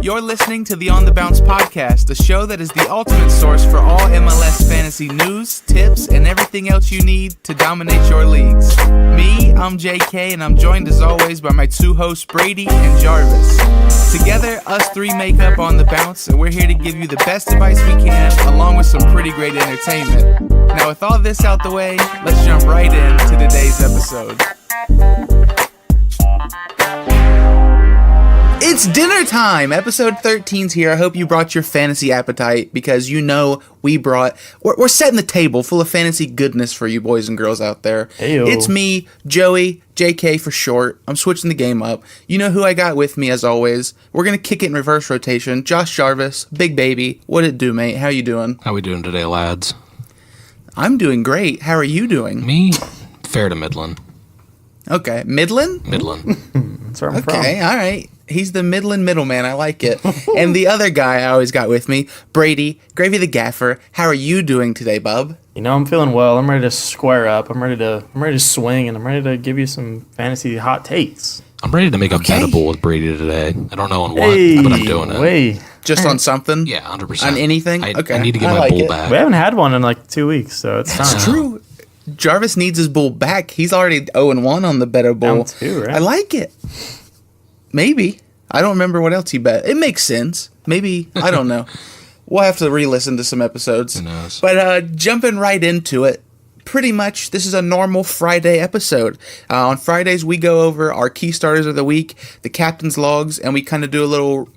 You're listening to the On the Bounce podcast, the show that is the ultimate source for all MLS fantasy news, tips, and everything else you need to dominate your leagues. Me, I'm JK, and I'm joined as always by my two hosts, Brady and Jarvis. Together, us three make up On the Bounce, and we're here to give you the best advice we can, along with some pretty great entertainment. Now, with all this out the way, let's jump right into today's episode. It's dinner time! Episode 13's here. I hope you brought your fantasy appetite because you know we're setting the table full of fantasy goodness for you boys and girls out there. Heyo. It's me, Joey, JK for short. I'm switching the game up. You know who I got with me as always. We're going to kick it in reverse rotation. Josh Jarvis, big baby. What it do, mate? How you doing? How we doing today, lads? I'm doing great. How are you doing? Me? Fair to Midland. Okay. Midland? Midland. That's where I'm from. Okay, all right. He's the Midland middleman. I like it. And the other guy I always got with me, Brady, Gravy the Gaffer. How are you doing today, bub? You know, I'm feeling well. I'm ready to square up. I'm ready to swing, and I'm ready to give you some fantasy hot takes. I'm ready to make a bettable with Brady today. I don't know on what, but I'm doing it. Just on something? Yeah, 100%. On anything? I Okay. need to get my like bull it. back. We haven't had one in like 2 weeks, so it's time. It's true. Jarvis needs his bull back. He's already 0-1 on the better bull. Down 2, right? I like it. Maybe. I don't remember what else he bet. It makes sense. Maybe. I don't know. We'll have to re-listen to some episodes. Who knows? But jumping right into it, pretty much this is a normal Friday episode. On Fridays, we go over our key starters of the week, the captain's logs, and we kind of do a little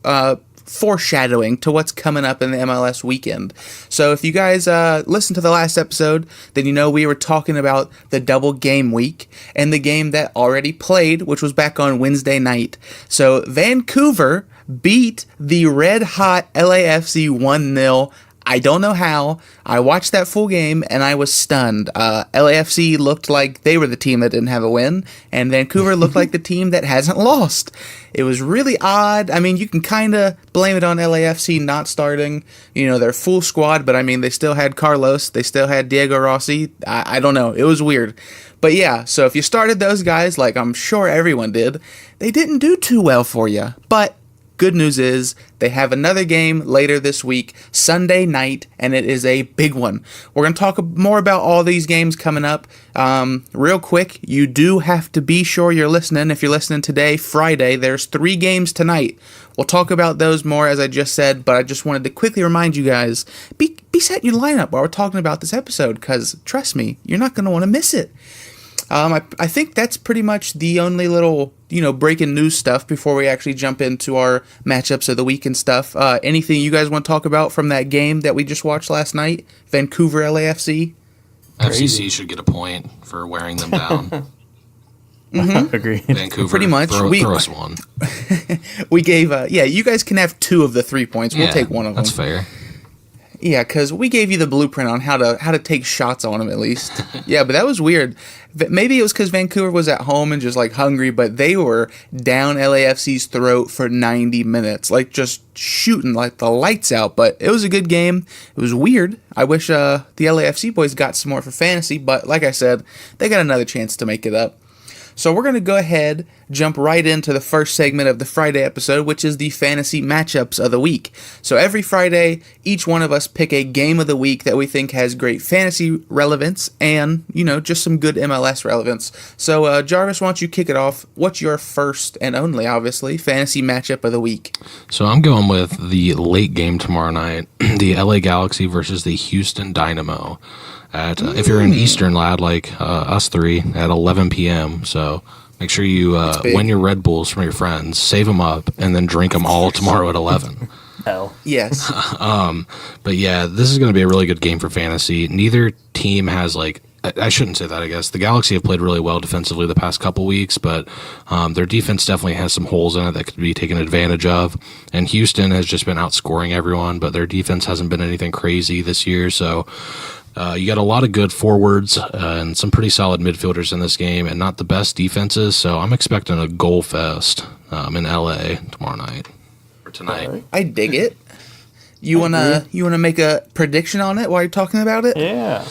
foreshadowing to what's coming up in the MLS weekend. So if you guys listened to the last episode, then you know we were talking about the double game week and the game that already played, which was back on Wednesday night. So Vancouver beat the red-hot LAFC 1-0. I don't know how. I watched that full game, and I was stunned. LAFC looked like they were the team that didn't have a win, and Vancouver looked like the team that hasn't lost. It was really odd. I mean, you can kind of blame it on LAFC not starting, their full squad, but I mean, they still had Carlos. They still had Diego Rossi. I don't know. It was weird. But yeah, so if you started those guys, like I'm sure everyone did, they didn't do too well for you. But good news is they have another game later this week, Sunday night, and it is a big one. We're going to talk more about all these games coming up. Real quick, you do have to be sure you're listening. If you're listening today, Friday, there's 3 games tonight. We'll talk about those more, as I just said, but I just wanted to quickly remind you guys, be setting your lineup while we're talking about this episode, because trust me, you're not going to want to miss it. I think that's pretty much the only little, breaking news stuff before we actually jump into our matchups of the week and stuff. Anything you guys want to talk about from that game that we just watched last night? Vancouver LAFC? FCC should get a point for wearing them down. Mm-hmm. Agreed. Vancouver, pretty much. throw us one. We gave, you guys can have 2 of the 3 points. We'll take one of them. That's fair. Yeah, because we gave you the blueprint on how to take shots on them at least. Yeah, but that was weird. Maybe it was because Vancouver was at home and just like hungry, but they were down LAFC's throat for 90 minutes, like just shooting like the lights out. But it was a good game. It was weird. I wish the LAFC boys got some more for fantasy, but like I said, they got another chance to make it up. So we're going to go ahead, jump right into the first segment of the Friday episode, which is the fantasy matchups of the week. So every Friday, each one of us pick a game of the week that we think has great fantasy relevance and, just some good MLS relevance. So Jarvis, why don't you kick it off? What's your first and only, obviously, fantasy matchup of the week? So I'm going with the late game tomorrow night, the LA Galaxy versus the Houston Dynamo. If you're an Eastern lad like us three, at 11 p.m. So make sure you win your Red Bulls from your friends, save them up, and then drink them all tomorrow at 11. Hell. Yes. But yeah, this is going to be a really good game for fantasy. Neither team has I shouldn't say that, I guess. The Galaxy have played really well defensively the past couple weeks, but their defense definitely has some holes in it that could be taken advantage of. And Houston has just been outscoring everyone, but their defense hasn't been anything crazy this year, so you got a lot of good forwards and some pretty solid midfielders in this game, and not the best defenses. So I'm expecting a goal fest in LA tomorrow night or tonight. I dig it. You wanna make a prediction on it while you're talking about it? Yeah.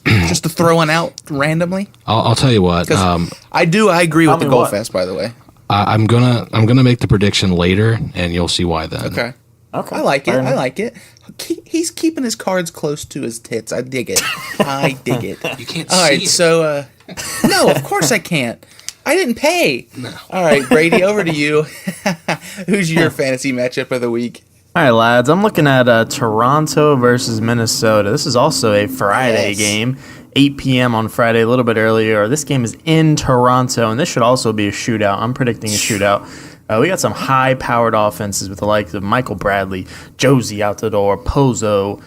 Just to throw one out randomly. I'll tell you what. I agree with the goal fest. By the way, I'm gonna make the prediction later, and you'll see why then. Okay. Okay. I like it. Fair enough. I like it. He's keeping his cards close to his tits. I dig it. I dig it. You can't All see right, it. so no, of course I can't. I didn't pay. No. All right, Brady, over to you. Who's your fantasy matchup of the week? All right, lads. I'm looking at Toronto versus Minnesota. This is also a Friday Yes. game, 8 p.m. on Friday, a little bit earlier. This game is in Toronto, and this should also be a shootout. I'm predicting a shootout. We got some high-powered offenses with the likes of Michael Bradley, Josie out the door, Pozo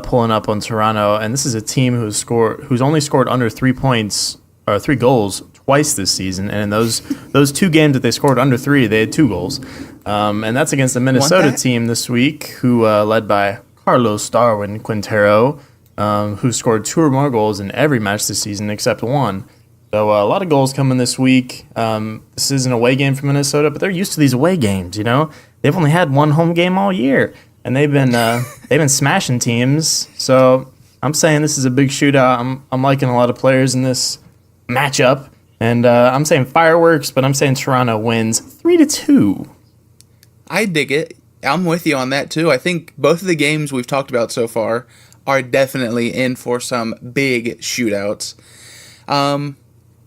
pulling up on Toronto, and this is a team who's only scored under 3 points or 3 goals twice this season, and in those 2 games that they scored under 3, they had 2 goals, and that's against the Minnesota team this week, who led by Carlos Darwin Quintero, who scored 2 or more goals in every match this season except 1. So a lot of goals coming this week. This is an away game for Minnesota, but they're used to these away games. You know, they've only had 1 home game all year, and they've been smashing teams. So I'm saying this is a big shootout. I'm liking a lot of players in this matchup, and I'm saying fireworks, but I'm saying Toronto wins 3-2. I dig it. I'm with you on that too. I think both of the games we've talked about so far are definitely in for some big shootouts.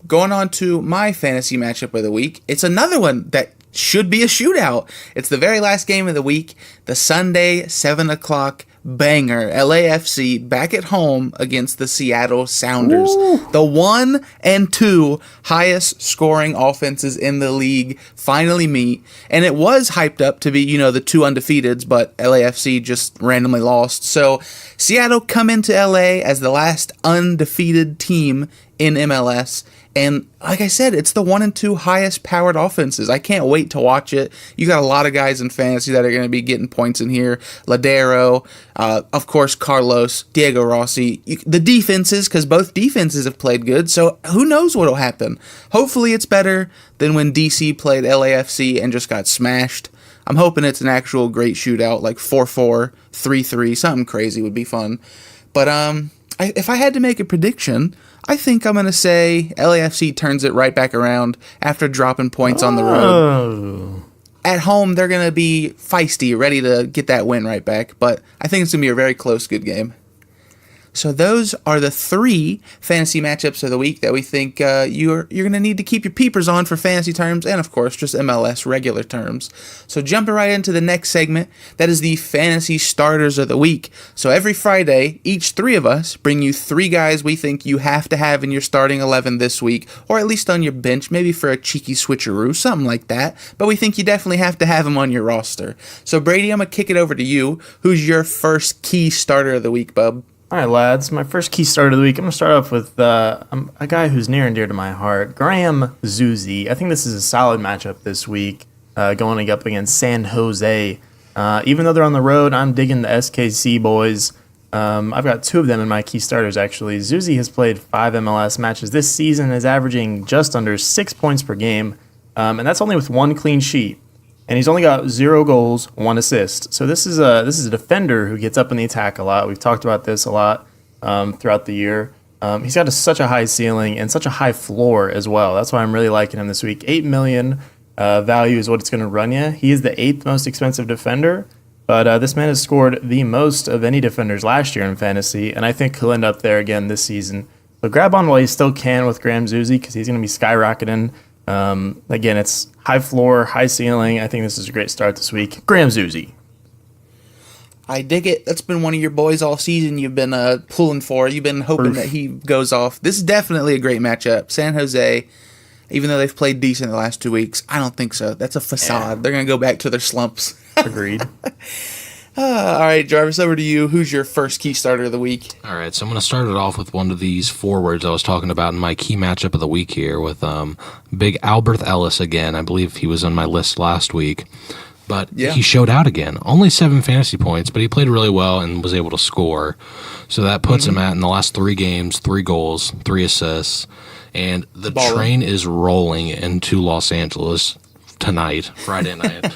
Going on to my fantasy matchup of the week, it's another one that should be a shootout. It's the very last game of the week, the Sunday 7 o'clock banger, LAFC back at home against the Seattle Sounders. Ooh. The 1 and 2 highest scoring offenses in the league finally meet, and it was hyped up to be, the 2 undefeateds, but LAFC just randomly lost. So Seattle come into LA as the last undefeated team in MLS. And like I said, it's the 1 and 2 highest powered offenses. I can't wait to watch it. You got a lot of guys in fantasy that are going to be getting points in here. Ladero, of course, Carlos, Diego Rossi. The defenses, because both defenses have played good. So who knows what will happen. Hopefully it's better than when DC played LAFC and just got smashed. I'm hoping it's an actual great shootout, like 4-4, 3-3, something crazy would be fun. But if I had to make a prediction, I think I'm going to say LAFC turns it right back around after dropping points on the road. At home, they're going to be feisty, ready to get that win right back. But I think it's going to be a very close, good game. So those are the 3 fantasy matchups of the week that we think you're going to need to keep your peepers on for fantasy terms and, of course, just MLS regular terms. So jumping right into the next segment, that is the fantasy starters of the week. So every Friday, each 3 of us bring you 3 guys we think you have to have in your starting 11 this week, or at least on your bench, maybe for a cheeky switcheroo, something like that. But we think you definitely have to have them on your roster. So Brady, I'm going to kick it over to you. Who's your first key starter of the week, bub? All right, lads. My first key start of the week, I'm going to start off with a guy who's near and dear to my heart, Graham Zusi. I think this is a solid matchup this week, going up against San Jose. Even though they're on the road, I'm digging the SKC boys. I've got 2 of them in my key starters, actually. Zusi has played 5 MLS matches this season, is averaging just under 6 points per game, and that's only with 1 clean sheet. And he's only got 0 goals, 1 assist. So this is a defender who gets up in the attack a lot. We've talked about this a lot throughout the year. He's got such a high ceiling and such a high floor as well. That's why I'm really liking him this week. $8 million value is what it's going to run you. He is the 8th most expensive defender, but this man has scored the most of any defenders last year in fantasy, and I think he'll end up there again this season. So grab on while you still can with Graham Zusi because he's going to be skyrocketing. Again, it's high floor, high ceiling. I think this is a great start this week. Graham Zusi. I dig it. That's been one of your boys all season you've been pulling for. You've been hoping that he goes off. This is definitely a great matchup. San Jose, even though they've played decent the last 2 weeks, I don't think so. That's a facade. Yeah. They're going to go back to their slumps. Agreed. All right, Jarvis, over to you. Who's your first key starter of the week? All right, so I'm going to start it off with one of these forwards I was talking about in my key matchup of the week here with big Albert Ellis again. I believe he was on my list last week. But he showed out again. Only 7 fantasy points, but he played really well and was able to score. So that puts him in the last 3 games, 3 goals, 3 assists. And the train is rolling into Los Angeles tonight, Friday night.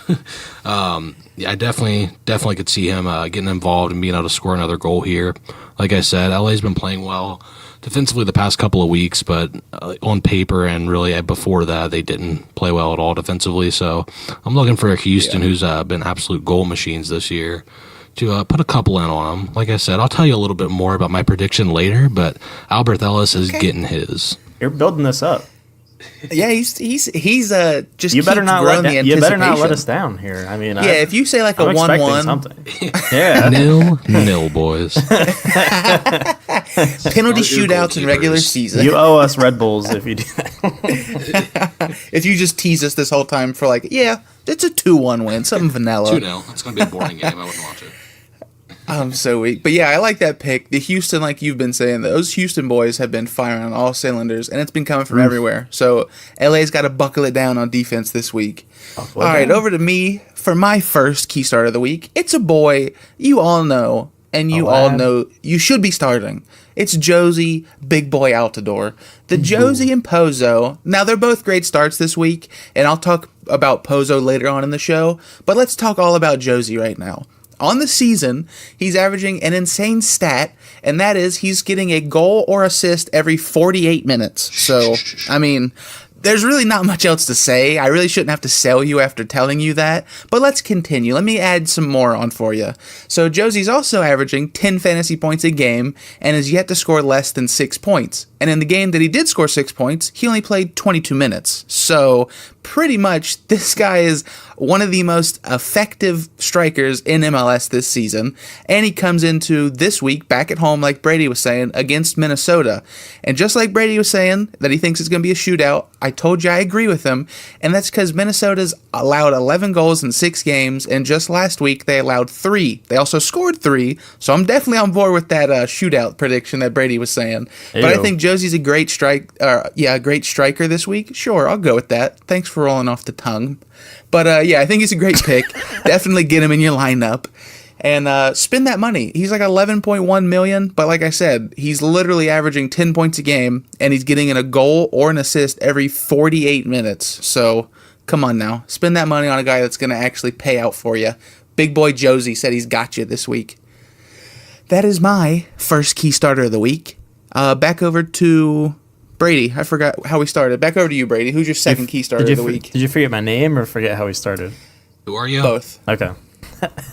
I definitely could see him getting involved and being able to score another goal here. Like I said, LA's been playing well defensively the past couple of weeks, but on paper and really before that, they didn't play well at all defensively. So I'm looking for Houston, who's been absolute goal machines this year, to put a couple in on them. Like I said, I'll tell you a little bit more about my prediction later, but Albert Ellis is getting his. You're building this up. Yeah, he's just You better not let the you better not let us down here. I mean, if you say like I'm a expecting 1-1, something. Yeah, 0-0, boys. penalty shootouts in regular season. you owe us Red Bulls if you do that. If you just tease us this whole time for like, it's a 2-1 win, something vanilla. 2-0. It's going to be a boring game. I wouldn't watch it. I'm so weak. But yeah, I like that pick. The Houston, like you've been saying, those Houston boys have been firing on all cylinders, and it's been coming from everywhere. So LA's got to buckle it down on defense this week. All right, over to me for my first key start of the week. It's a boy you all know, and you all know you should be starting. It's Josie, Big Boy Altidore. The Josie and Pozo. Now, they're both great starts this week, and I'll talk about Pozo later on in the show, but let's talk all about Josie right now. On the season, he's averaging an insane stat, and that is he's getting a goal or assist every 48 minutes. So, I mean, there's really not much else to say. I really shouldn't have to sell you after telling you that, but let's continue. Let me add some more on for you. So Josie's also averaging 10 fantasy points a game and has yet to score less than 6 points. And in the game that he did score 6 points, he only played 22 minutes. So pretty much this guy is one of the most effective strikers in MLS this season. And he comes into this week back at home, like Brady was saying, against Minnesota. And just like Brady was saying that he thinks it's going to be a shootout, I told you I agree with him. And that's because Minnesota's allowed 11 goals in 6 games. And just last week, they allowed 3. They also scored 3. So I'm definitely on board with that shootout prediction that Brady was saying. But I think Josie's a great great striker this week. Sure, I'll go with that. Thanks for rolling off the tongue. But I think he's a great pick. Definitely get him in your lineup. And spend that money. He's like 11.1 million, but like I said, he's literally averaging 10 points a game, and he's getting in a goal or an assist every 48 minutes. So come on now. Spend that money on a guy that's going to actually pay out for you. Big boy Josie said he's got you this week. That is my first key starter of the week. Back over to Brady. I forgot how we started. Back over to you, Brady. Who's your second key starter of the week? Did you forget my name or forget how we started? Who are you? Both. Okay.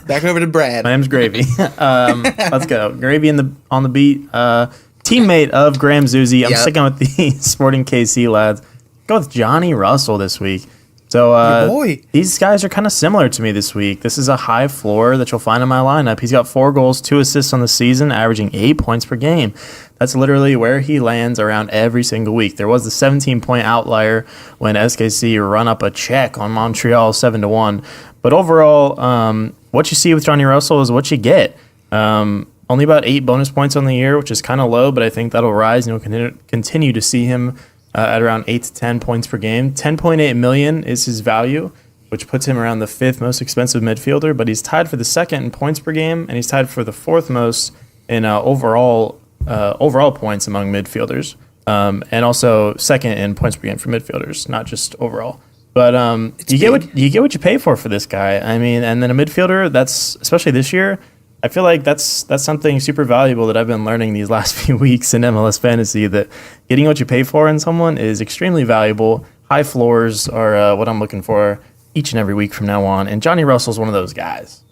Back over to Brad. My name's Gravy. Let's go. Gravy on the beat. Teammate of Graham Zuzi. I'm sticking with the Sporting KC lads. Go with Johnny Russell this week. So boy. These guys are kind of similar to me this week. This is a high floor that you'll find in my lineup. He's got 4 goals, 2 assists on the season, averaging 8 points per game. That's literally where he lands around every single week. There was the 17-point outlier when SKC run up a check on Montreal 7-1. But overall, what you see with Johnny Russell is what you get. Only about 8 bonus points on the year, which is kind of low, but I think that'll rise, and you'll continue to see him at around 8 to 10 points per game. 10.8 million is his value, which puts him around the 5th most expensive midfielder, but he's tied for the 2nd in points per game, and he's tied for the 4th most in overall points among midfielders, and also 2nd in points per game for midfielders, not just overall. But you get what you pay for this guy. I mean, and then a midfielder, that's especially this year, I feel like that's something super valuable that I've been learning these last few weeks in MLS fantasy, that getting what you pay for in someone is extremely valuable. High floors are what I'm looking for each and every week from now on, and Johnny Russell's one of those guys.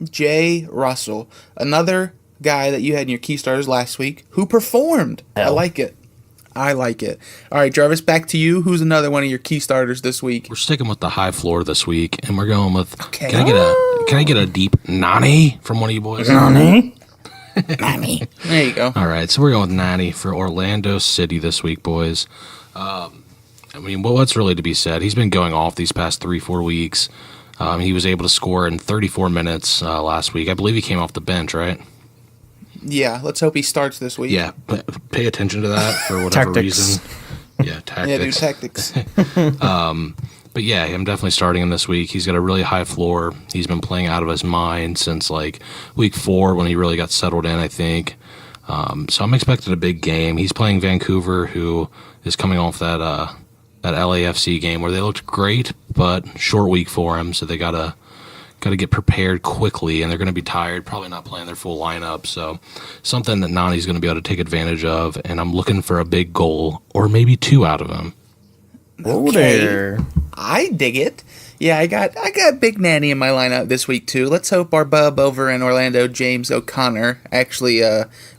Jay Russell, another guy that you had in your key starters last week who performed. I like it. All right, Jarvis, back to you. Who's another one of your key starters this week? We're sticking with the high floor this week, and we're going with. Okay. Can I get a deep Nani from one of you boys? Nani. There you go. All right, so we're going with Nani for Orlando City this week, boys. I mean, what's really to be said? He's been going off these past 3-4 weeks. He was able to score in 34 minutes last week. I believe he came off the bench, right? Yeah, let's hope he starts this week. Yeah, pay attention to that for whatever reason. Yeah, tactics. Yeah, do tactics. But yeah, I'm definitely starting him this week. He's got a really high floor. He's been playing out of his mind since like week 4 when he really got settled in, I think. So I'm expecting a big game. He's playing Vancouver, who is coming off that LAFC game where they looked great, but short week for him, so they gotta got to get prepared quickly, and they're going to be tired, probably not playing their full lineup. So something that Nani's going to be able to take advantage of, and I'm looking for a big goal or maybe two out of him. Okay. I dig it. Yeah, I got Big Nanny in my lineup this week too. Let's hope our bub over in Orlando, James O'Connor, actually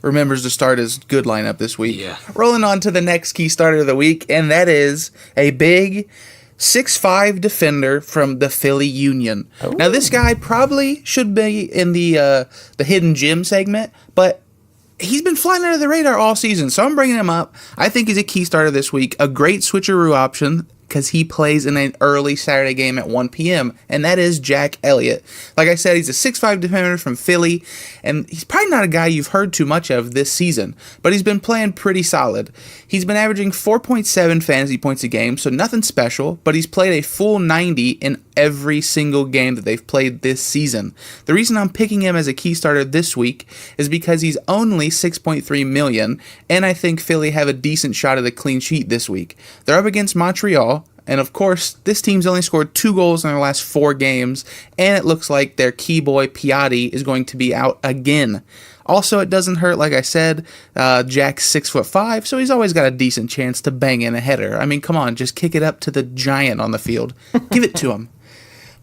remembers to start his good lineup this week. Yeah. Rolling on to the next key starter of the week, and that is a big 6'5" defender from the Philly Union. Oh. Now, this guy probably should be in the hidden gem segment, but he's been flying under the radar all season, so I'm bringing him up. I think he's a key starter this week. A great switcheroo option because he plays in an early Saturday game at 1 p.m., and that is Jack Elliott. Like I said, he's a 6'5" defender from Philly, and he's probably not a guy you've heard too much of this season, but he's been playing pretty solid. He's been averaging 4.7 fantasy points a game, so nothing special, but he's played a full 90 in every single game that they've played this season. The reason I'm picking him as a key starter this week is because he's only 6.3 million, and I think Philly have a decent shot at a clean sheet this week. They're up against Montreal, and of course, this team's only scored 2 goals in their last 4 games, and it looks like their key boy Piatti is going to be out again. Also, it doesn't hurt, like I said, Jack's 6'5", so he's always got a decent chance to bang in a header. I mean, come on, just kick it up to the giant on the field. Give it to him.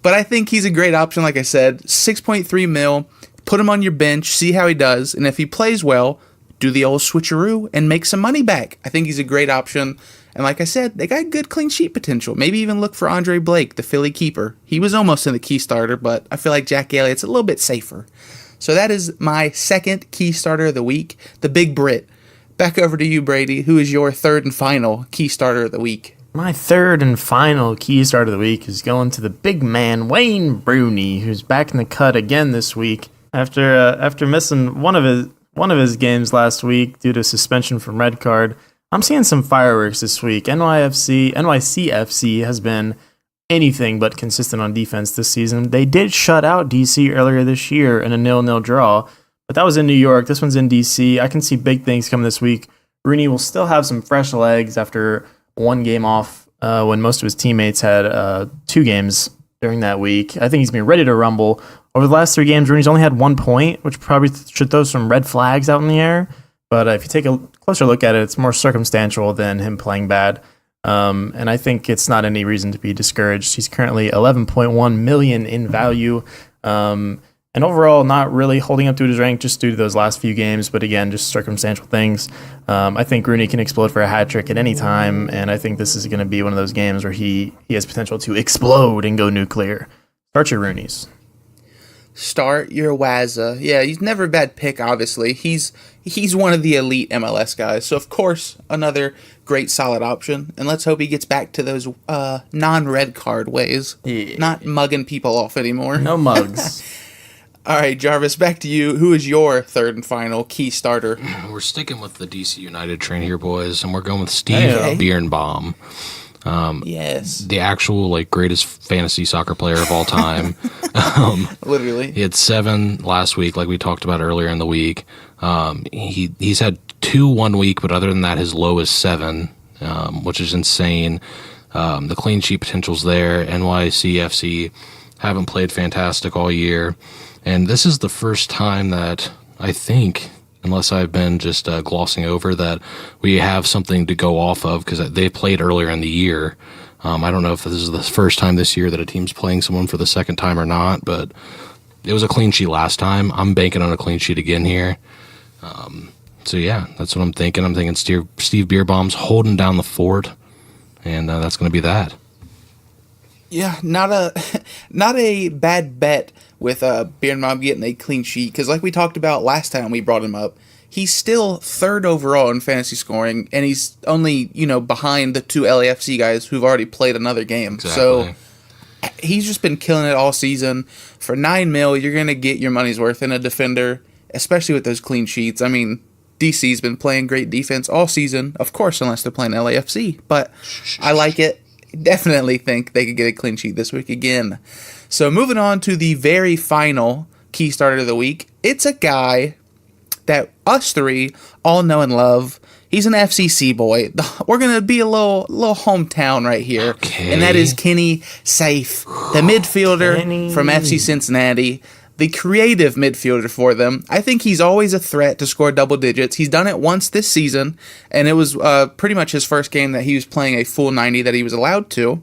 But I think he's a great option, like I said. 6.3 mil, put him on your bench, see how he does, and if he plays well, do the old switcheroo and make some money back. I think he's a great option. And like I said, they got good clean sheet potential. Maybe even look for Andre Blake, the Philly keeper. He was almost in the key starter, but I feel like Jack Elliott's a little bit safer. So that is my second key starter of the week, the Big Brit. Back over to you, Brady. Who is your third and final key starter of the week? My third and final key start of the week is going to the big man, Wayne Rooney, who's back in the cut again this week after missing one of his games last week due to suspension from red card. I'm seeing some fireworks this week. NYCFC has been anything but consistent on defense this season. They did shut out DC earlier this year in a 0-0 draw, but that was in New York. This one's in DC. I can see big things coming this week. Rooney will still have some fresh legs after one game off when most of his teammates had 2 games during that week. I think he's been ready to rumble. Over the last 3 games, Rooney's only had 1 point, which probably should throw some red flags out in the air. But if you take a closer look at it, it's more circumstantial than him playing bad. And I think it's not any reason to be discouraged. He's currently 11.1 million in value. And overall, not really holding up to his rank just due to those last few games. But again, just circumstantial things. I think Rooney can explode for a hat trick at any time. And I think this is going to be one of those games where he has potential to explode and go nuclear. Start your Rooneys. Start your Wazza. Yeah, he's never a bad pick, obviously. He's one of the elite MLS guys. So, of course, another great solid option. And let's hope he gets back to those non-red card ways. Yeah. Not mugging people off anymore. No mugs. All right, Jarvis, back to you. Who is your third and final key starter? We're sticking with the DC United train here, boys, and we're going with Steve Birnbaum. Yes. The actual greatest fantasy soccer player of all time. Literally. He had 7 last week, like we talked about earlier in the week. He's had 2 one week, but other than that, his low is 7, which is insane. The clean sheet potential's there. NYCFC haven't played fantastic all year. And this is the first time that I think, unless I've been just glossing over, that we have something to go off of because they played earlier in the year. I don't know if this is the first time this year that a team's playing someone for the second time or not, but it was a clean sheet last time. I'm banking on a clean sheet again here. So, yeah, that's what I'm thinking. I'm thinking Steve Birnbaum's holding down the fort, and that's going to be that. Yeah, not a bad bet with Birnbaum getting a clean sheet, because like we talked about last time we brought him up, he's still 3rd overall in fantasy scoring, and he's only, behind the 2 LAFC guys who've already played another game. Exactly. So he's just been killing it all season. For 9 mil, you're going to get your money's worth in a defender, especially with those clean sheets. I mean, DC's been playing great defense all season, of course, unless they're playing LAFC, but I like it. Definitely think they could get a clean sheet this week again. So moving on to the very final key starter of the week. It's a guy that us 3 all know and love. He's an FCC boy. We're gonna be a little hometown right here, and that is Kenny Safe, the midfielder from FC Cincinnati, the creative midfielder for them. I think he's always a threat to score double digits. He's done it once this season, and it was pretty much his first game that he was playing a full 90 that he was allowed to.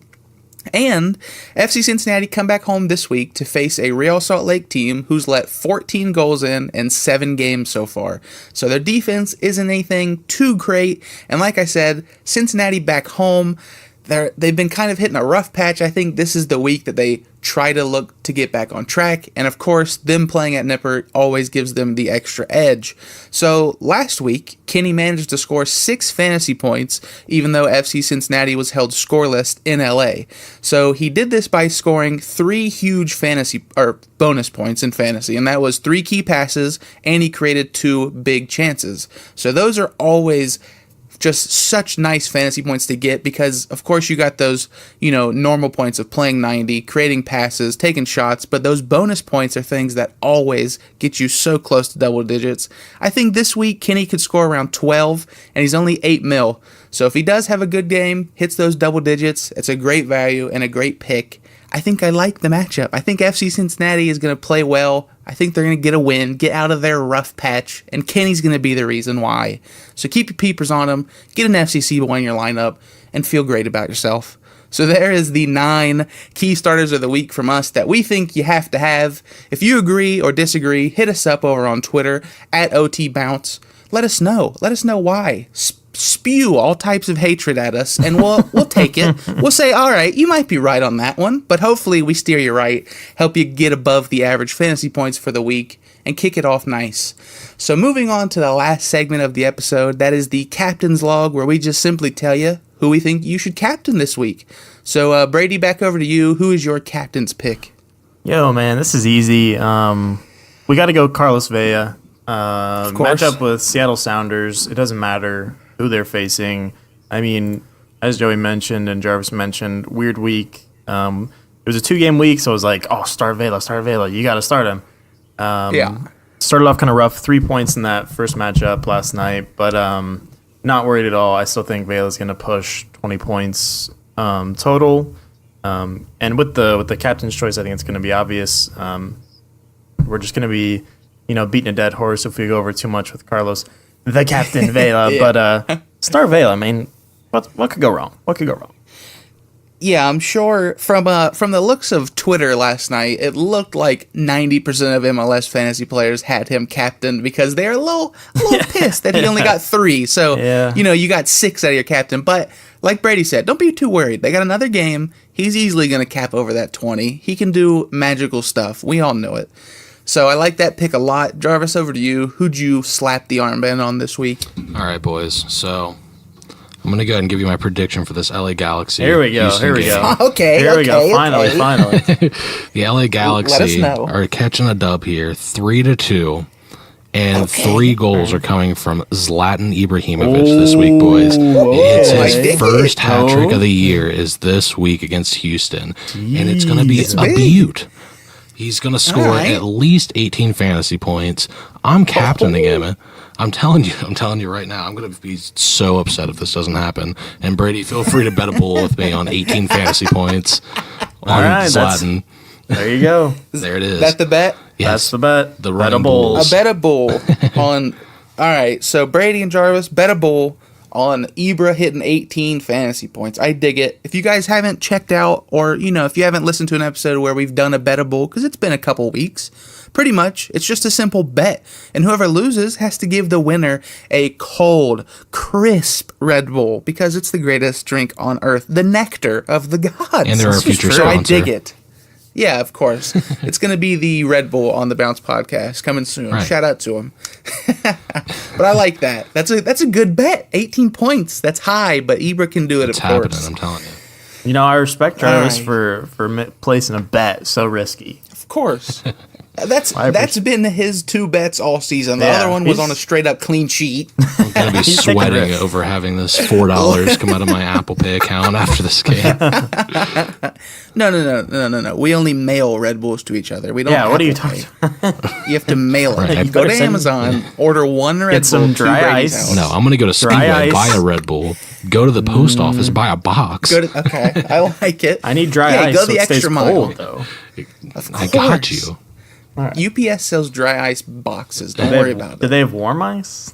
And FC Cincinnati come back home this week to face a Real Salt Lake team who's let 14 goals in 7 games so far. So their defense isn't anything too great. And like I said, Cincinnati back home, they've been kind of hitting a rough patch. I think this is the week that they try to look to get back on track. And of course, them playing at Nippert always gives them the extra edge. So last week, Kenny managed to score 6 fantasy points, even though FC Cincinnati was held scoreless in LA. So he did this by scoring 3 huge bonus points in fantasy, and that was 3 key passes, and he created 2 big chances. So those are always just such nice fantasy points to get because, of course, you got those, normal points of playing 90, creating passes, taking shots, but those bonus points are things that always get you so close to double digits. I think this week Kenny could score around 12, and he's only 8 mil. So if he does have a good game, hits those double digits, it's a great value and a great pick. I think I like the matchup. I think FC Cincinnati is going to play well. I think they're going to get a win, get out of their rough patch, and Kenny's going to be the reason why. So keep your peepers on him, get an FCC boy in your lineup, and feel great about yourself. So there is the 9 key starters of the week from us that we think you have to have. If you agree or disagree, hit us up over on Twitter at OTBounce. Let us know. Let us know why. Spew all types of hatred at us, and we'll take it. We'll say, all right, you might be right on that one, but hopefully we steer you right, help you get above the average fantasy points for the week, and kick it off nice. So moving on to the last segment of the episode, that is the Captain's Log, where we just simply tell you who we think you should captain this week. So Brady, back over to you. Who is your captain's pick? Yo, man, this is easy. We got to go Carlos Vela. Match up with Seattle Sounders. It doesn't matter who they're facing. I mean, as Joey mentioned and Jarvis mentioned, weird week. It was a 2-game week, so I was like, start Vela. You got to start him. Started off kind of rough, 3 points in that first matchup last night, but not worried at all. I still think Vela's going to push 20 points total. And with the captain's choice, I think it's going to be obvious. We're just going to be, beating a dead horse if we go over too much with Carlos, the captain Vela. Yeah. But start Vela. I mean, what could go wrong? What could go wrong? Yeah, I'm sure from the looks of Twitter last night, it looked like 90% of MLS fantasy players had him captain because they're a little pissed that he only got 3. So, you got 6 out of your captain. But like Brady said, don't be too worried. They got another game. He's easily going to cap over that 20. He can do magical stuff. We all know it. So I like that pick a lot. Jarvis, over to you. Who'd you slap the armband on this week? All right, boys. So I'm going to go ahead and give you my prediction for this LA Galaxy. Here we go. Okay. Here we go. Finally. The LA Galaxy are catching a dub here, 3-2. And 3 goals are coming from Zlatan Ibrahimovic this week, boys. It's his first hat trick of the year is this week against Houston. Jeez. And it's going to be a beaut. He's going to score at least 18 fantasy points. I'm captaining him. I'm telling you right now, I'm going to be so upset if this doesn't happen. And Brady, feel free to bet a bull with me on 18 fantasy points on Zlatan. There you go. There it is. That the bet? Yes. That's the bet. The running bulls. I bet a bull on. All right, so Brady and Jarvis bet a bull on Ibra hitting 18 fantasy points. I dig it. If you guys haven't checked out, or if you haven't listened to an episode where we've done a bet a bull, because it's been a couple weeks, pretty much it's just a simple bet, and whoever loses has to give the winner a cold, crisp Red Bull because it's the greatest drink on earth, the nectar of the gods. And they're our future sponsor. So I dig it. Yeah, of course. It's going to be the Red Bull on the Bounce podcast coming soon. Right. Shout out to him. But I like that. That's a good bet. 18 points. That's high, but Ibra can do it, it's of course. It's happening, I'm telling you. I respect Jarvis for placing a bet so risky. Of course. That's been his two bets all season. The other one was on a straight up clean sheet. I'm gonna be sweating over having this $4 come out of my Apple Pay account after this game. No. We only mail Red Bulls to each other. We don't. Yeah, what are you Apple talking Pay. You have to mail it. Right. You go to Amazon, order one Red Bull, some dry Brady's ice. house. No, I'm gonna go to Speedway, ice. buy a Red Bull, go to the post office, buy a box. Okay, I like it. I need dry ice. Go so the it stays extra mile. cold, though. I got you. UPS sells dry ice boxes. Don't worry about Do it. they have warm ice?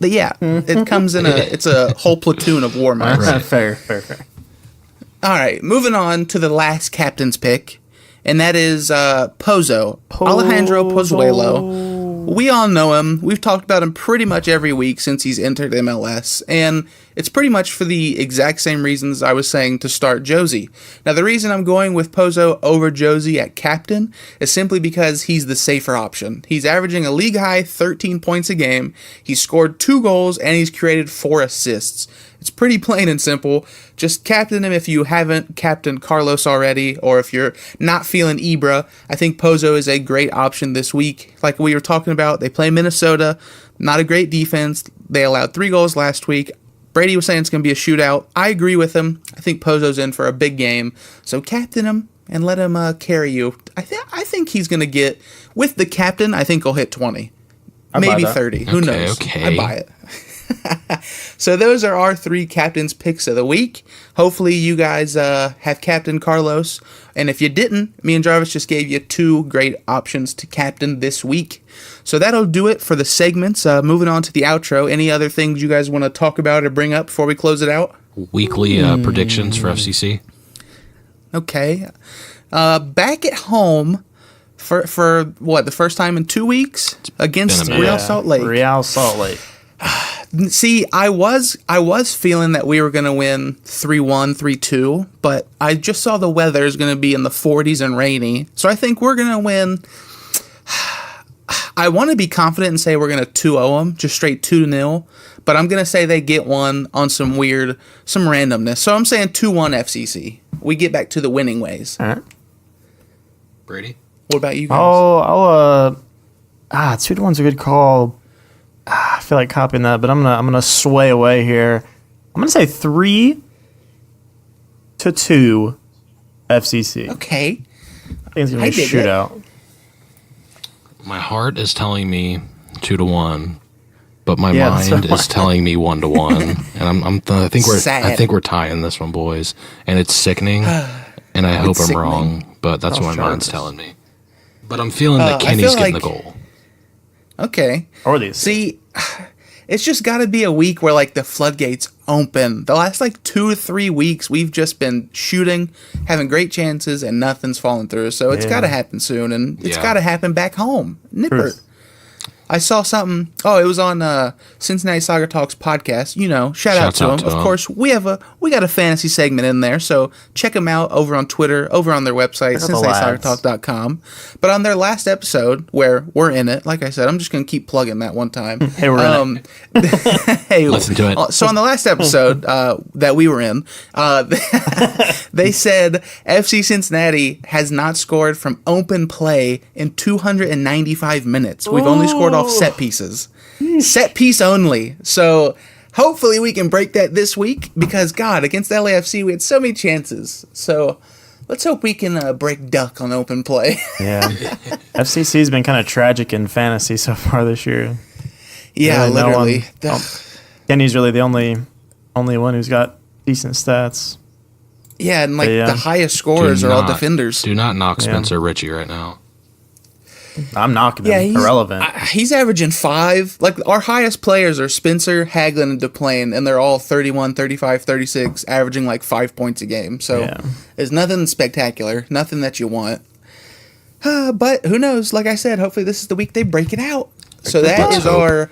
But yeah, it comes in it's a whole platoon of warm ice. Right. Fair. All right, moving on to the last captain's pick, and that is Pozo, Alejandro Pozuelo. We all know him. We've talked about him pretty much every week since he's entered MLS, and it's pretty much for the exact same reasons I was saying to start Josie. Now, the reason I'm going with Pozo over Josie at captain is simply because he's the safer option. He's averaging a league-high 13 points a game, he's scored 2 goals, and he's created 4 assists. It's pretty plain and simple. Just captain him if you haven't captained Carlos already, or if you're not feeling Ibra. I think Pozo is a great option this week. Like we were talking about, they play Minnesota, not a great defense. They allowed 3 goals last week. Brady was saying it's going to be a shootout. I agree with him. I think Pozo's in for a big game. So captain him and let him carry you. I think he's going to get, with the captain, I think he'll hit 20. Maybe 30. Who knows? Okay. I buy it. So those are our 3 captains picks of the week. Hopefully you guys have captain Carlos, and if you didn't, me and Jarvis just gave you 2 great options to captain this week. So that'll do it for the segments. Moving on to the outro. Any other things you guys want to talk about or bring up before we close it out? Weekly predictions for FCC. Okay. Back at home for what, the first time in 2 weeks against been a minute. Real Salt Lake. Real Salt Lake. See, I was feeling that we were going to win 3-1, 3-2, but I just saw the weather is going to be in the 40s and rainy. So I think we're going to win. I want to be confident and say we're going to 2-0 them, just straight 2-0, but I'm going to say they get one on some randomness. So I'm saying 2-1 FCC. We get back to the winning ways. All right. Brady? What about you guys? I'll 2-1's a good call. I feel like copying that, but I'm gonna sway away here. I'm gonna say 3-2 FCC. Okay. I think it's gonna be a dig it. shootout. My heart is telling me 2-1, but my Yeah, that's mind what is telling me 1-1, and I think we're tying this one, boys, and it's sickening, and I hope I'm sickening. wrong, but that's what my mind's Jarvis. telling me. But I'm feeling that I Kenny's feel getting like- the goal. Okay. Or these. See, it's just got to be a week where like the floodgates open. The last like 2 to 3 weeks, we've just been shooting, having great chances, and nothing's falling through. So it's got to happen soon, and it's Yeah. got to happen back home. Nipper. Truth. I saw something. Oh, it was on Cincinnati Soccer Talks podcast. You know, shout out Shouts to out them. to Of 'em. course, we got a fantasy segment in there, so check them out over on Twitter, over on their website, Check out the lads. CincinnatiSoccerTalk.com. But on their last episode, where we're in it, like I said, I'm just gonna keep plugging that one time. Hey, we're in it. Hey, Listen to it. So on the last episode that we were in, they said FC Cincinnati has not scored from open play in 295 minutes. We've only scored off set pieces. Set piece only. So hopefully we can break that this week because, God, against LAFC, we had so many chances. So let's hope we can break duck on open play. Yeah. FCC's been kind of tragic in fantasy so far this year. Yeah, Really, no literally. one- Kenny's really the only one who's got decent stats. Yeah, and like Yeah. the highest scorers Do are all not- defenders. Do not knock Yeah. Spencer Ritchie right now. I'm knocking Yeah, him. he's Irrelevant. He's averaging 5. Like, our highest players are Spencer, Hagelin, and DePlane, and they're all 31, 35, 36, averaging like 5 points a game. So Yeah. there's nothing spectacular, nothing that you want. But who knows? Like I said, hopefully this is the week they break it out. So that Let's is hope. our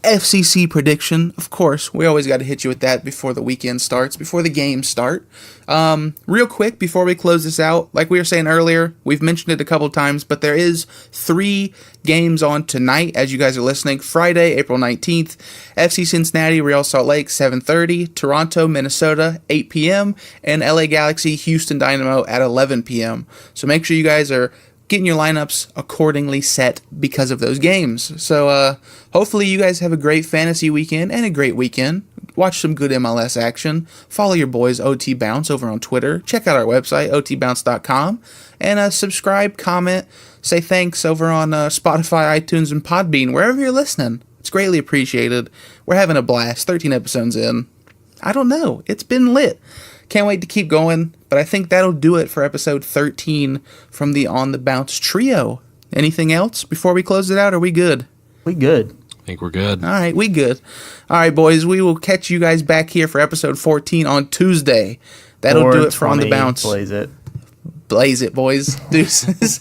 FCC prediction. Of course, we always got to hit you with that before the weekend starts, before the games start. Real quick, before we close this out, like we were saying earlier, we've mentioned it a couple times, but there is 3 games on tonight as you guys are listening. Friday, April 19th, FC Cincinnati, Real Salt Lake, 7:30, Toronto, Minnesota, 8 p.m., and LA Galaxy, Houston Dynamo at 11 p.m. So make sure you guys are getting your lineups accordingly set because of those games. So hopefully you guys have a great fantasy weekend and a great weekend. Watch some good MLS action. Follow your boys OT Bounce over on Twitter. Check out our website, otbounce.com. And subscribe, comment, say thanks over on Spotify, iTunes, and Podbean, wherever you're listening. It's greatly appreciated. We're having a blast. 13 episodes in. I don't know. It's been lit. Can't wait to keep going. But I think that'll do it for episode 13 from the On the Bounce trio. Anything else before we close it out? Are we good? We good. I think we're good. All right, we good. All right, boys, we will catch you guys back here for episode 14 on Tuesday. That'll do it for On the Bounce. Blaze it. Blaze it, boys. Deuces.